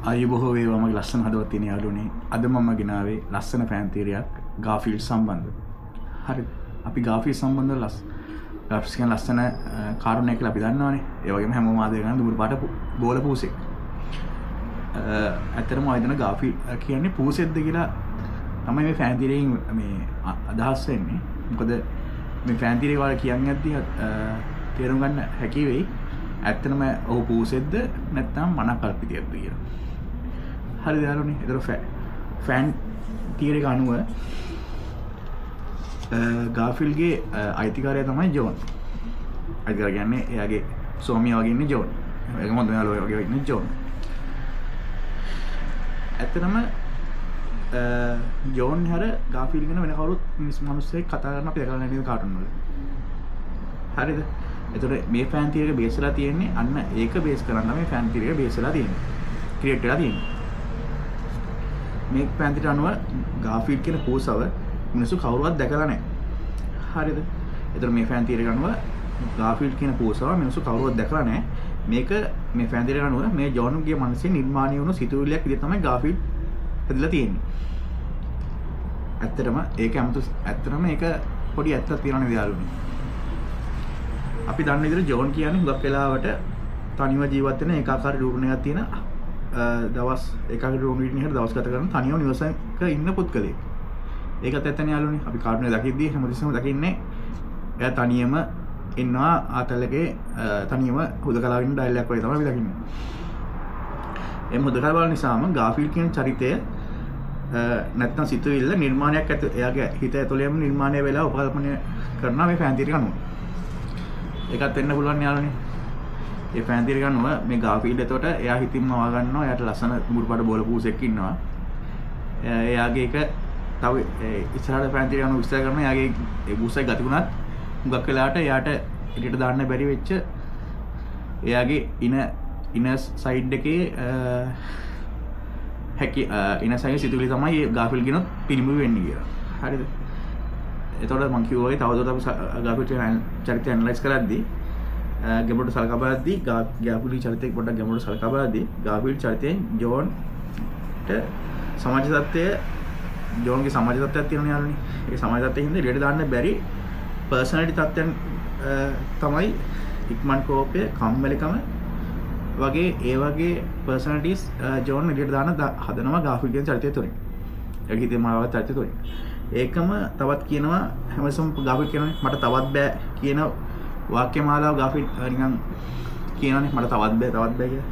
ආයුබෝව වේවා මගේ ලස්සන හදවත් තියෙන යාළුවනේ. අද මම ගෙනාවේ ලස්සන ෆෑන් තියරියක් ගාෆීල්ඩ් සම්බන්ධව. හරිද? අපි ගාෆීල්ඩ් සම්බන්ධව ගාෆීල්ඩ් කියන ලස්සන කාටුන් එක කියලා අපි දන්නවනේ. ඒ වගේම හැමෝම ආදරය කරන දුඹුරු පාට බෝල පූසෙක්. ඇත්තටම ආයතන ගාෆීල්ඩ් කියන්නේ පූසෙක්ද කියලා තමයි මේ ෆෑන් තියරියෙන් මේ අදහස් වෙන්නේ. මොකද මේ ෆෑන් තියරිය වල කියන්නේ යද්දී තේරුම් ගන්න හැකි වෙයි. ඇත්තටම ඔහු පූසෙක්ද නැත්නම් මනකල්පිතයක්ද කියලා. හරිද යාළුවනේ? ඒතර ෆෑන් තියරි එක අනුව ගාෆීල්ඩ්ගේ අයිතිකාරයා තමයි ජෝන්. අයිතිකාරයා කියන්නේ එයාගේ සෝමියා වගේ ඉන්නේ ජෝන්. ඒක මොකද යාළුවා වගේ ඉන්නේ ජෝන්. ඇත්තටම ජෝන් හැර ගාෆීල්ඩ් ගැන වෙන කවුරුත් මිනිස්සෙක් කතා කරන අපි දැකලා නැහැ නේද කාටුන් වල. හරිද? එතකොට මේ ෆෑන් තියරි එක බේස් වෙලා තියෙන්නේ අන්න ඒක බේස් කරන් තමයි ෆෑන් තියරි එක බේස් වෙලා තියෙන්නේ. ක්‍රියේට් වෙලා තියෙන්නේ. මේ ෆෑන් තියරි අනුව ගාෆීල්ඩ් කියන පූසව මිනිස්සු කවුරුවත් දැකලා නැහැ. හරිද? එතකොට මේ ෆෑන් තියරි එක අනුව ගාෆීල්ඩ් කියන පූසව මිනිස්සු කවුරුවත් දැකලා නැහැ. මේක මේ ෆෑන් තියරි එක අනුව මේ ජෝන්ගේ මනසේ නිර්මාණය වුණු සිතුවිල්ලක් විදිහට තමයි ගාෆීල්ඩ් හදලා තියෙන්නේ. ඇත්තටම ඒක පොඩි ඇත්තක් තියෙනවා නේද යාළුවනේ? අපි දන්න විදිහට ජෝන් කියන්නේ හුඟක් වෙලාවට තනිව ජීවත් වෙන ඒකාකාර රූපණයක් තියෙන දවස් ඒකාකාර රූපණයකට දවස් ගත කරන තනියම නිවසක ඉන්න පුද්ගලයෙක්. ඒකත් ඇත්තනේ යාළුවනේ. අපි කාටුන් එක දකිද්දී හැමතිස්සෙම දකින්නේ එයා තනියම ඉන්නවා ආතලකේ තනියම හුදකලා ඉන්න ඩයල් එකක් වගේ තමයි අපි දකින්නේ. ඒ හුදකලා බලන නිසාම ගාෆීල්ඩ් කියන චරිතය නැත්නම් සිතුවිල්ල නිර්මාණයක් එයාගේ හිත ඇතුළේම නිර්මාණය වෙලා උපකල්පනය කරනවා මේ ෆෑන් තියරි අනුව. ඒකත් වෙන්න පුළුවන් යාළුවනේ. ඒ ෆෑන් තියරි ගන්නව මේ ගාෆීල්ඩ් එතකොට එයා හිතින්ම වා ගන්නවා. එයාට ලස්සන මුරු පාට බෝල පූසෙක් ඉන්නවා. එයාගේ එක තව ඉස්සරහට ෆෑන් තියරි ගන්නව විස්තර කරනවා. එයාගේ ඒ පූසෙක් ගතිගුණත් මුගක් වෙලාවට එයාට එළියට දාන්න බැරි වෙච්ච එයාගේ ඉන සයිඩ් එකේ ඉන සයිඩ් සිතුවිලි තමයි ගාෆීල්ඩ් කියනොත් පිළිඹු වෙන්නේ කියලා. හරිද? එතකොට මම කිව්වා වගේ තවදුරටත් අපි ගාෆීල්ඩ් චරිතය ඇනලයිස් කරද්දී ගැඹුරට සලකා බලද්දී ගාෆීල්ඩ් චරිතය පොඩ්ඩක් ගැඹුරට සලකා බලද්දී ගාෆීල්ඩ් චරිතයෙන් ජෝන්ට සමාජ තත්ත්වය ජෝන්ගේ සමාජ තත්ත්වයක් තියෙනවා යාළුවනේ. ඒ සමාජ තත්ත්වයෙන් හින්දා එළියට දාන්න බැරි පර්සනැලිටි තත්ත්වයන් තමයි ඉක්මන් කෝපය, කම්මැලිකම වගේ ඒ වගේ පර්සනැලිටිස් ජෝන් එළියට දාන්න හදනවා ගාෆීල්ඩ් කියන චරිතය තුළින්. ඒක හිතේ මාව චරිතය තුළින්. ඒකම තවත් කියනවා හැමසම ගාෆීල්ඩ් කියනනේ මට තවත් බෑ කියන වාක්‍ය මාලාව ගාෆීල්ඩ් නිකන් කියනනේ මට තවත් බෑ කියලා.